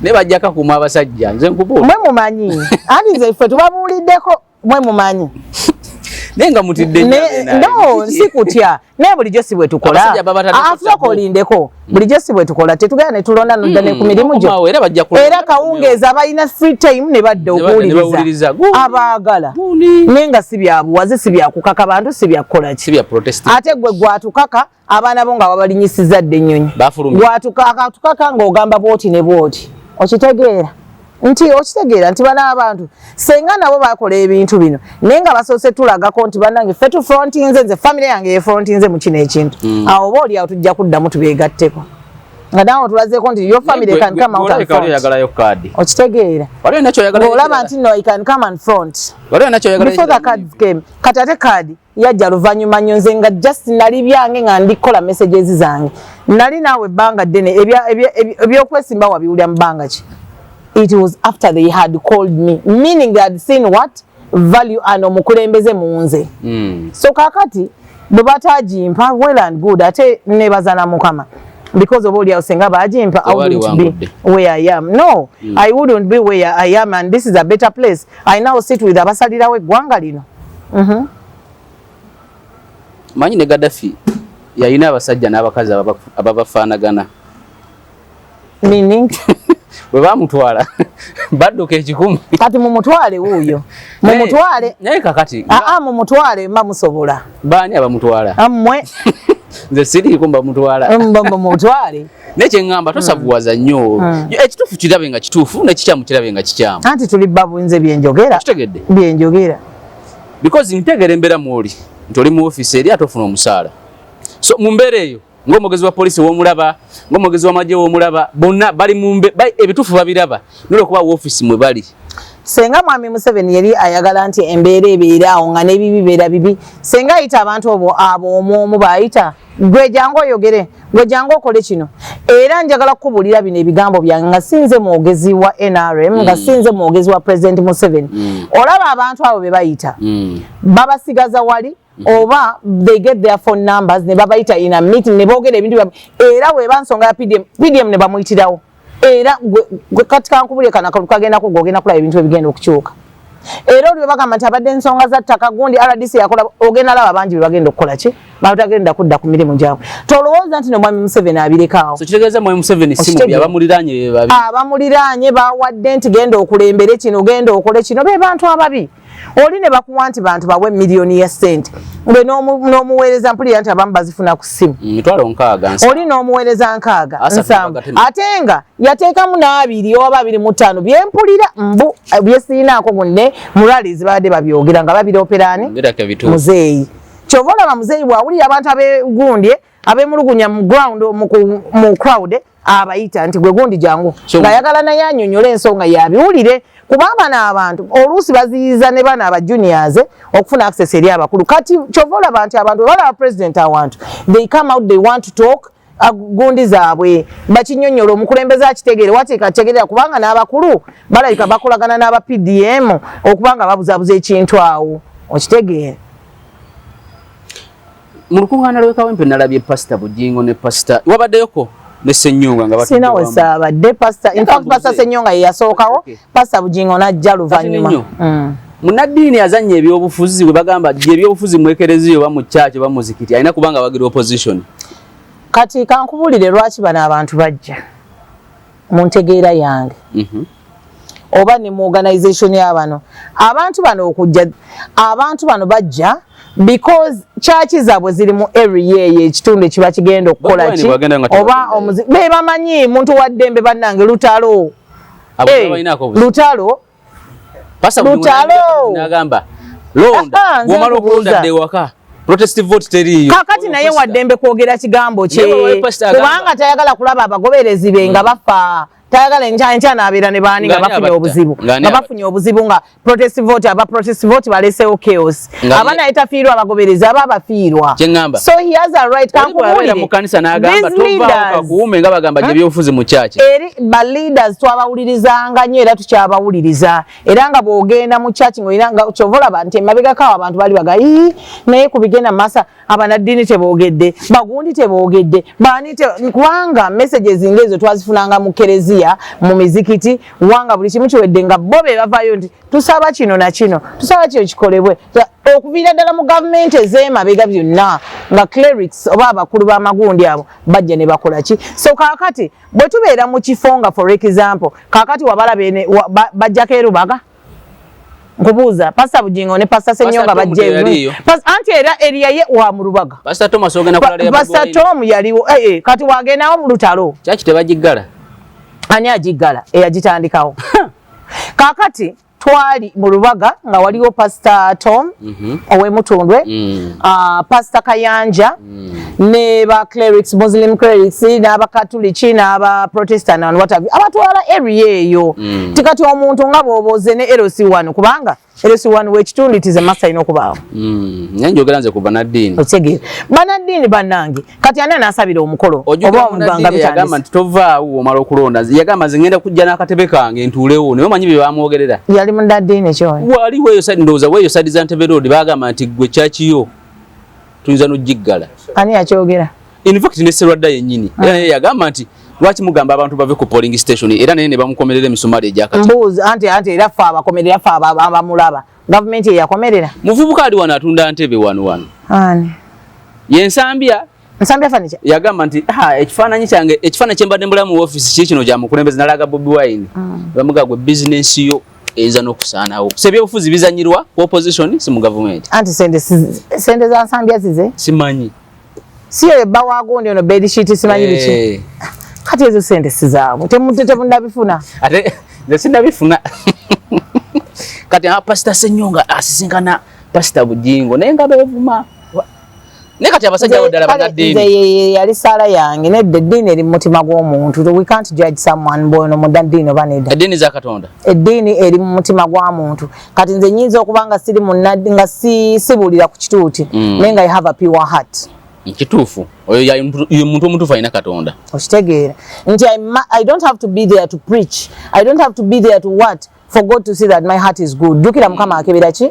ne bajjaka kuma abasajja nze nkubu mwe mumanyi ani nze ffe tubabuuliddeko mwe mumanyi nenga mutidde no sikutya ne bulijjo si bwe tukola afuko olindeko bulijjo si bwe tukola tetugenda ne tulonda nodda ne ku mirimu gyo era kawungeeza abalina free time ne badda okuwuliriza abaagala nenga si byabuwaze si byakukaka bantu si byakukola ki ate gwe gwatukaka abaana bo nga babalinyisiza dde ennyonyi gwatukaka ng'ogamba bwoti ne bwoti okitegeera nti bana abantu senga nabo bakola ebintu bino naye nga basoose tulagako nti bannange ffe tufrontinze nze famire yange yefrontinze mu kino ekintu awo oba oli awo tujja kuddamu tubeegatteko nga nawe tulazeeko nti your family can come out and front okitegeera ng'olaba nti no I can come and front before the cards came kati ate kaadi yajja luvannyuma nnyo nze nga just nali byange nga ndikola messages zange nali naawe ebbanga ddene ebyokwesimba wabiwulira mu bbanga ki it was after they had called me meaning they had seen what value and omukulembeze munze so kakati bwe batagimpa well and good ate nebaza na mukama because of all your senga bajimpa I wouldn't be where I am no I wouldn't be where I am and this is a better place I now sit with abasalirawo eggwanga lino manyi ne Gaddafi yalina abasajja n'abakazi ababafaanagana meaning bwe bamutwala badduka ekikumi kati mumutwale wuuyo mumutwale naye kakati mumutwale mamusobola baani abamutwala ammwe nze siriiko mbamutwala mumutwale nekyeŋŋamba tosavuwaza nnyo ekituufu kirabe nga kituufu nekikyamu kirabe nga kikyamu anti tuli babunze byenjogera kitegedde byenjogera because ntegera embeera mwoli nti oli mu ofiisi eri ate ofuna omusaala so mu mbeera eyo ng'omwogezi wa poliisi w'omulaba ng'omwogezi w'amagye w'omulaba bonna bali ebituufu babiraba nolwekuba woofiisi mwe bali senga mwami Museveni yali ayagala nti embeera ebeera awo nga n'ebibi bibeera bibi senga ayita abantu abo omwomu baayita gwe jangu oyogere gwe jangu okole kino era njagala kukubuulira bino ebigambo byange nga sinze mwogezi wa NRM nga sinze mwogezi wa President Museveni olaba abantu abo be bayita babasigaza wali oba they get their phone numbers ne babayita in a meeting ne boogera ebintu era weba nsonga ya PDM ne bamuyitirawo era gwe kati kankubulye kana kagenda kugogenda kulaba ebintu ebigenda okukyuka era oli bagamba nti abadde ensonga za ttaka gundi RDC yakola ogenda laba bangi bagenda okukola ki batagenda kudda ku mirimu gyabwe tolowooza nti nomwami Museveni abirekawo so kitegeeza mwami Museveni simu byabamuliraanye babi abamuliraanye bawadde nti genda okulembere kino genda okole kino be bantu ababi oli ne bakuwa nti bantu bawe miliyoni ya sente ngwe n'omuweereza mpulira nti abamu bazifuna ku ssimu oli n'omuweereza 6 ate nga yateekamu n'abiri oba 25 byempulira mbu byesiinaako gunne mulali zibadde babyogera nga babirooperaani muzeeyi kyova olaba muzeeyi bwawulira abantu abegundye abemulugunya mu ground mu crowd abayita nti gwe gundi jangu ng'ayagala naye annyonnyola ensonga yabiwulire kubanga n'abantu oluusi baziyiza ne bana aba juniors okufuna access eri abakulu kati kyova olaba nti abantu balaba president awantu they come out they want to talk gundi zaabwe bakinyonnyola omukulembeze akitegeere wateeka kitegeerera kubanga n'abakulu balabika bakolagana n'aba PDM okubanga babuzabuza ekintu awo okitegeere mu lukuŋŋaana lw'ekawempe nalabye pasita Bujingo ne pasita wabaddeyoko ne Ssenyonga nga batudde wamu. Sina wesaabadde pasita in fact pasita Ssenyonga ye yasookawo pasita Bujingo n'ajja luvannyuma. Munnaddiini azannya ebyobufuzi bwe bagamba ebyobufuzi mu ekereziya oba mu church oba mu muzikiti alina kubanga bagira opposition. kati kankubulire lwaki bano abantu bajja mu ntegeera yange oba ne mu organization y'abano abantu bano okujja abantu bano bajja because church zaabwe ziri mu area ye ekitundu ekiba kigenda okukola ki oba be bamanyi muntu wa ddembe bannange lutalo lutalo nagamba londa wamala okulonda dde waka protest vote teriyo kakati naye waddembe kwogera kigambo kye kubanga tayagala kulaba abagoberezi be nga bafa tayagala enkya nabeera ne baani nga bafunye obuzibu nga protest vote baleseewo chaos aba naye tafiirwa abagoberezi aba abafiirwa so he has a right kankubulire mu kanisa n'agamba tovaawo kakuume nga bagamba gye byobufuzi mu kyaki eri ba leaders twabawulirizanga nnyo era tukyabawuliriza era nga bw'ogenda mu kyaki ng'olina nga kyova olaba nti emabegakawo abantu bali baga naye ku bigenda mu maaso abanaddiini teboogedde bagundi teboogedde baani kubanga messages ng'ezo twazifunanga mu kereziya mu mizikiti wanga buli kimu kiwedde nga bo be bavaayo nti tusaba kino na kino tusaba kino kikolebwe okuviira ddala mu gavumenti ez'emabega byonna nga clerics oba abakulu b'amagundi abo bajja ne bakola ki so kaakati bwe tubeera mu kifo nga for example kaakati wabalabe bajjako erubaga nkubuuza pasta Bujingo ne pasta Senyonga bajje anti era area ye wa mu Rubaga pasta Thomas ogenda kulala pasta Tom yaliwo kati wagendawo mu Lutalo kyaki tebagiggala ani agiggala eyagitandikawo kakati twali mu Rubaga nga waliwo pasta Tom ow'Emutundwe pasta Kayanja ne ba clerics Muslim clerics n'aba Katoliki n'aba Protestant and what have you abatwala area eyo tikati omuntu nga bwoboze ne LC1 kubanga LC1 w'ekitundu itize masa ino okubaawo nyanjogera nze ku banaddiini otegere banaddiini bannange kati ani anaasabira omukolo oba omuganga yagamba nti tovaawo omala okulonda yagamba nze ngenda kujja n'akatebe kange ntuulewo naye omanyi bye bamwogerera yali munaddiini kyoyo waliwo eyo sadi ndowooza weeyo sadi za Ntebe Road baagamba nti gwe kyakiyo tuyinza n'ogiggala ani yakyogera in fact ne Sserwadda yennyini era naye yagamba nti lwaki mugamba abantu bave ku polling station era naye ne bamukomerera emisumali egyakati mbuuza anti era ffe abakomerera ffe abamulaba gavumenti eyakomerera muvubuka ali wano atunda Ntebe wano ani yensambya fanicha yagamba nti ekifaananyi kyange ekifaananyi kye mbadde mbulamu mu office kiki kino kya mukulembeze nalaga Bobi Wine bamuga gwe business yo eyinza n'okusaanawo sebyobufuzi bizanyirwa ku opposition si mu gavumenti anti sente za nsambya zize simanyi siyo ebba waagundi ono bedsheet simanyi biki kati ezo sente sizaabwe temundabifuna ate nze sindabifuna kati pasita Senyonga asisinkana pasita Bujingo naye nga beevuma naye kati abasajja abo ddala banaddiini yali saala yange nedda eddiini eri mu mutima gw'omuntu we can't judge someone bwono munaddiini oba nedda eddiini za Katonda eddiini eri mu mutima gwa muntu kati nze nyinza okuba nga siri munaddi nga sibuulira ku kituuti naye nga I have a pure heart kituufu oyo muntu omutuufu alina Katonda okitegeera nti I don't have to be there to preach I don't have to be there to what for God to see that my heart is good jukira mukama akebera ki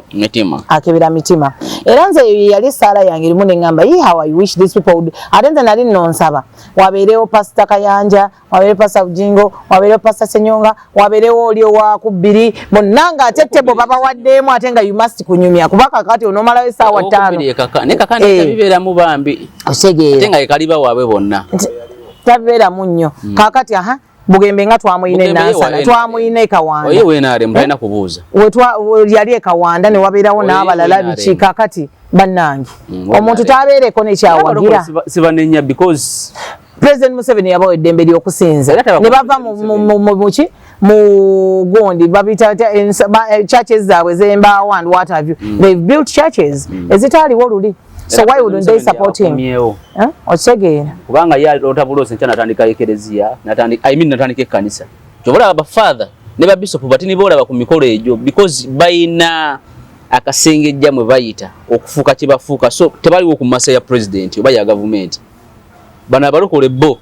akebera mitima era nze yali saala yange erimu neŋŋamba how I wish these people would ate nze nali nonsaba wabeerewo pasita Kayanja wabeerewo pasita Bujingo wabeerewo pasita Senyonga wabeerewo oli owakubbiri bonna nga ate tebo babawaddeemu ate nga you must kunyumya kuba kakati onomalawo essaawa 5 ne kakandi tabibeeramu bambi otegeera ate nga ekaliba waabwe bonna tabibeeramu nnyo kakati bugembe nga twamuyina enansana twamuyina ekawanda oye wenare mbalina kubuuza yali ekawanda ne wabeerawo n'abalala biki kakati bannange omuntu tabeereko nekyawagira sibanenya because President Museveni yabawa eddembe ly'okusinza ne bava muki mu gundi babita churches zaabwe zembaawo and what have you they've built churches ezitaaliwo luli so why wouldn't they support him otegeera kubanga yalota bulose nkyana natandika ekereziya natandika ekkanisa kyobola aba father ne ba bishop batini boolaba ku mikolo egyo because bayina akasengejja mwe bayita okufuuka kye bafuuka so tebaliwo ku masa ya president oba ya government bana balokole bo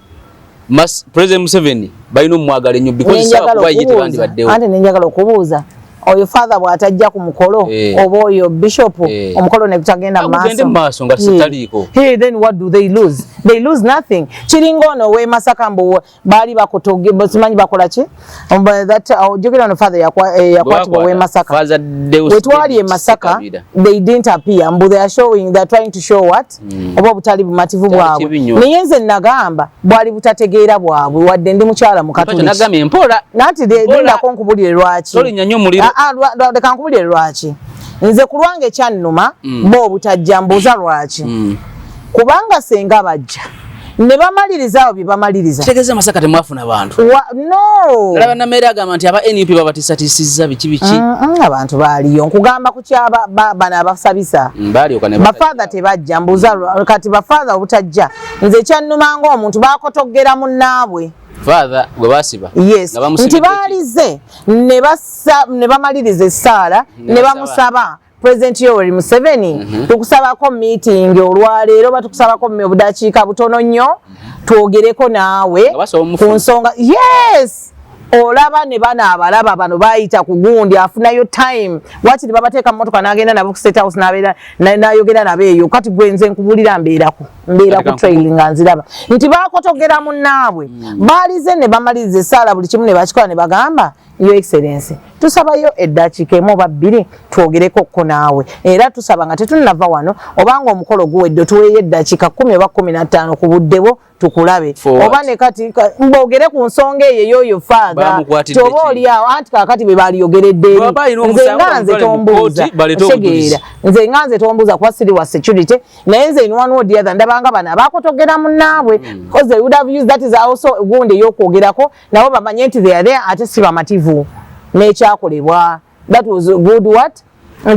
President Museveni bayina omwagala ennyo because saba kuba yite bandi baddewo ate nenjagala okubuuza oyo father bw'atajja ku mukolo oba oyo bishop omukolo ne gutagenda maaso nga sitaliko then what do they lose they lose nothing. Chiringono we Masaka mbu bali bakotoge bosimanyi bakola ki that jogera no father yakwatibwa we Masaka wetwali e Masaka they didn't appear mbu they are showing, they are trying to show what oba butali bumativu bwabwe niyenze nagamba bwali butategeera bwabwe wadde ndi mukyala mukatuli nagamye empola nati linda ko nkubulire lwaki soli nyanyo muliro leka nkubulire lwaki nze kulwange kyannuma bo butajja mbuuza lwaki kubanga senga bajja ne bamaliriza awo bye bamaliriza tegeza Masaka temwafuna abantu no laba na mera agamba nti aba NUP babatisatisiza biki abantu baaliyo nkugamba ku kyaba bana abasabisa bali okane bafather tebajja mbuuza kati bafather obutajja nze kyannuma ng'omuntu bakotogera munnaabwe father gwe basiba yes nti baalize ne bamaliriza essaala ne bamusaba President Yoweri Museveni tukusabako meeting olwaleero batukusabako obudakiika butono nnyo twogereko naawe ku nsonga yes olaba ne bana abalaba bano bayita ku gundi afunayo time wakiri babateeka mu motoka n'agenda nabo ku State House n'ayogera nabo eyo kati gwenze nkubulira mbeera ku trailing nga nziraba nti bakotogera munnaabwe baalize ne bamaliriza essaala buli kimu ne bakikola ne bagamba Your Excellency tusabayo eddakiika emu oba bbiri twogereko ko naawe era tusaba nga tetunava wano obanga omukolo guwedde tuweeyo eddakiika 10 oba 15 ku buddebo tukulabe oba ne kati mbogere ku nsonga eyo y'oyo faaga toba oli awo anti kaakati be baalyogeredde nze nganze tombuuza tegeera nze nganze tombuuza kuba siri wa security naye nze in one or the other ndabanga bano abakotogera munnaabwe because they would have used that is also gundi ey'okwogerako nabo bamanye nti they are there ate si bamativu n'ekyakolebwa that was good what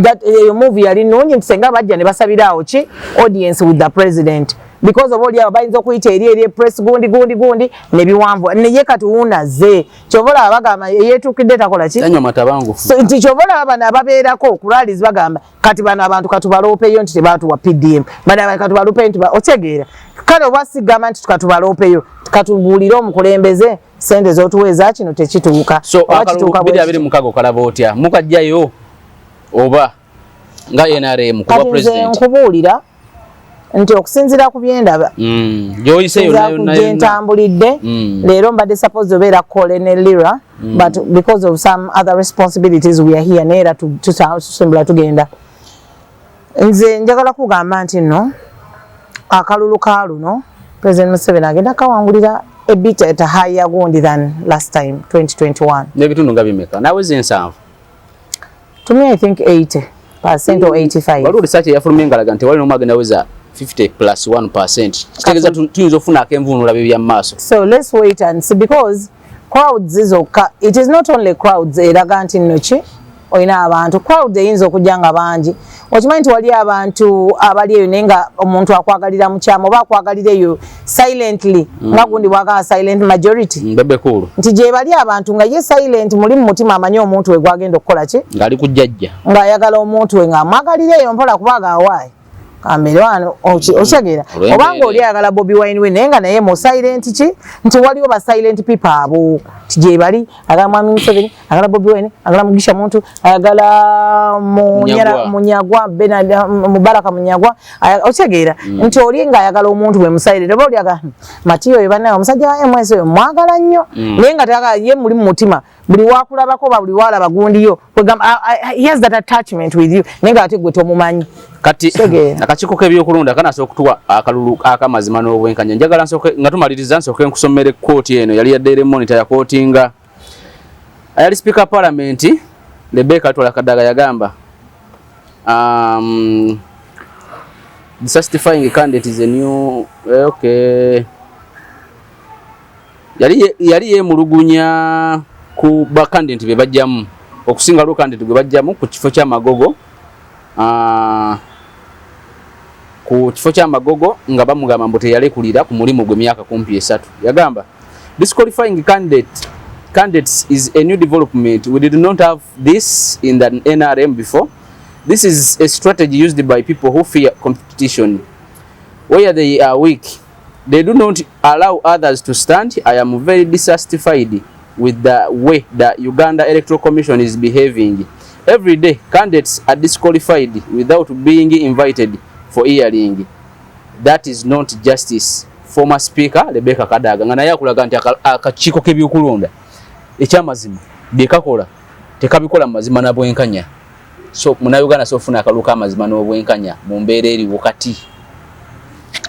that movie yali nnungi nti senga bajja ne basabiraawo ki audience with the president because of all bayinza okuyita eri press gundi nebiwanvu neye kati unaze kyobola abagamba yetukidde takola ki tanyo matabangu so nti kyobola abana ababeerako kulaliz bagamba kati bano abantu katubalopeyo nti tebatuwa PDM bana katubalopeyo nti otegeera kale obasigamba nti katubalopeyo katubulira omukulembeze sente zotuweza kino tekituuka so akatuuka mukago kalaba otya mukajjayo oba nga NRM kuba president nkubulira nti okusinzira ku byendaba joyise ntambulidde leero mbadde suppose obeera Colonel Lira but because of some other responsibilities we are here neera tusimbula tugenda nze njagala kugamba nti nno akalulu ka luno President Museveni agenda kawangulira a bit at a higher gundi than last time 2021 nebitundu nga bimeka nawe zensanvu to me I think 80% or 85 waliwo research yafulumye ngalaga nti wali nomagenda weza 50 plus 1% kitegeza tuyinza ofuna akenvunula bibya maaso so let's wait and see because crowds izoka it is not only crowds eraga nti nnoki oyina abantu crowd eyinza okujja nga bangi okimanyi nti wali abantu abali eyo naye nga omuntu akwagalira mu kyama oba akwagalira eyo silently nga gundi bwagala silent majority mbebekulu nti gye bali abantu nga ye silent muli mu mutima amanyi omuntu we gwagenda okukola ki ng'ali kujjajja ng'ayagala omuntu we ng'amwagalira eyo mpola kubaga awaayi kamerwano okyegera obanga oli ayagala Bobi Wine we naye nga naye mu silent ki nti waliwo ba silent people abo ti gye bali agala Mwami Museveni agala Bobi Wine agala Mugisha Muntu agala Munyagwa Benard Mubaraka Munyagwa okyegera nti oli nga ayagala omuntu we mu silent oba oli agala Matiyo ye banaye omusajja wa MS oyo mwagala nnyo naye nga tagala ye muli mu mutima buli wakulabako ba buli walaba gundiyo he has that attachment with you naye nga ate gwe tomumanyi kati akakiko k'ebyokulonda kanasobola okutuwa akalulu akamazima n'obwenkanya njagala nsoke nga tumaliriza nsoke nkusomere kooti eno yali yadde monitor ya kootinga ayali speaker parliament Rebecca Twalakadaga yagamba dissatisfying candidate is a new okay yali yemulugunya ku ba candidate be bajjamu okusinga lo candidate gwe bajjamu ku kifo kya Magogo ku kifo kya Magogo nga bamugamba mbote yalekulira ku mulimu gwe myaka 3 yagamba disqualifying candidates is a new development. We did not have this in the NRM before. This is a strategy used by people who fear competition. Where they are weak, they do not allow others to stand. I am very dissatisfied with the way the Uganda Electoral Commission is behaving. Every day, candidates are disqualified without being invited for hearing. That is not justice. former speaker Rebecca Kadaga nga naye akulaga nti akakiiko k'ebyokulonda ekyamazima byekakola tekabikola mazima na bwenkanya. So Munnayuganda sofuna akalulu k'amazima n'obwenkanya mu mbeera eriwo kati.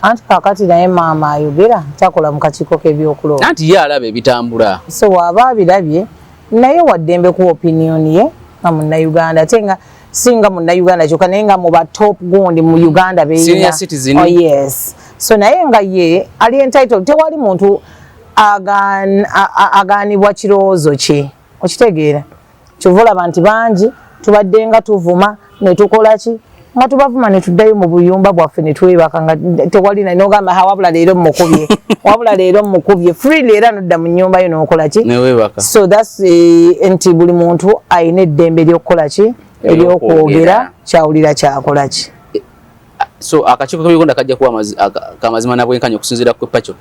Anti kakati naye maama ayogera takola mu kakiiko k'ebyokulonda. Anti ye alaba ebitambula. So waba abirabye naye waddembe ku opinion ye nga Munnayuganda tenga singa Munnayuganda kyokka naye nga mu ba top gundi mu Uganda beeyina. Senior citizen. Oh yes. So naye nga ye ali entitled tewali muntu aganibwa kirowoozo kye. Okitegeera? Kyovula bantu bangi tubadde nga tuvuma ne tukola ki nga tubavuma ne tuddayo mu buyumba bwaffe ne twebaka nga tewali na nogamba wabula leero mukubye wabula leero mukubye freely era nodda mu nnyumba yo n'okola ki ne webaka. So that's enti buli muntu ayina eddembe ly'okukola ki eryokwogera kyawulira kyakola ki. So akakiiko k'ebyokulonda kajja kuba kamazima na bwenkanya okusinziira ku Pacho.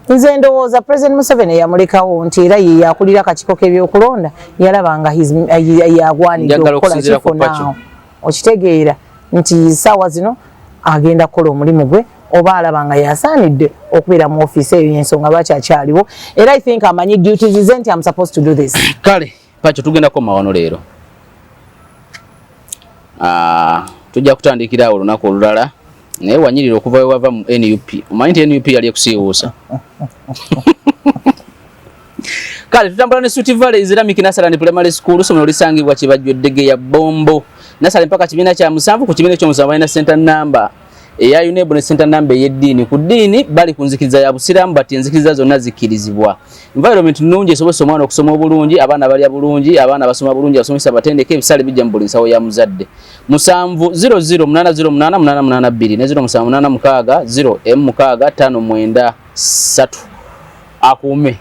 Nze ndowooza President Museveni yamulekawo nti era ye yakulira akakiiko k'ebyokulonda yalaba nga yagwanidde okukola kifo naawo. Okitegeera nti ssaawa zino agenda kukola omulimu gwe oba alaba nga yasaanidde okubeera mu ofiisi eyo y'ensonga lwakyakyaliwo era I think amanyi duties ze nti I'm supposed to do this. Kale Pacho tugenda koma wano leero. Tujja kutandikira awo olunaku olulala naye wanyirira okuva we wava mu NUP. Omanyi nti NUP yali ekusiiwuusa. Kale tutambula ne Sweet Valley Islamic Nursery Primary School somero lisangibwa Kibajjo Ddege ya Bombo. Nursery mpaka kibiina kya 7 ku kibiina ky'omusanvu balina center number eya UNEB ne center number y'eddiini. Ku ddiini bali ku nzikiriza ya Busiraamu bati enzikiriza zonna zikkirizibwa. Environment nnungi esobozesa omwana okusoma obulungi, abaana balya bulungi, abaana basoma bulungi, abasomesa batendeke ebisale bijja mu buli nsawo ya muzadde. 70080888882 ne 0786 0M6 593 akuume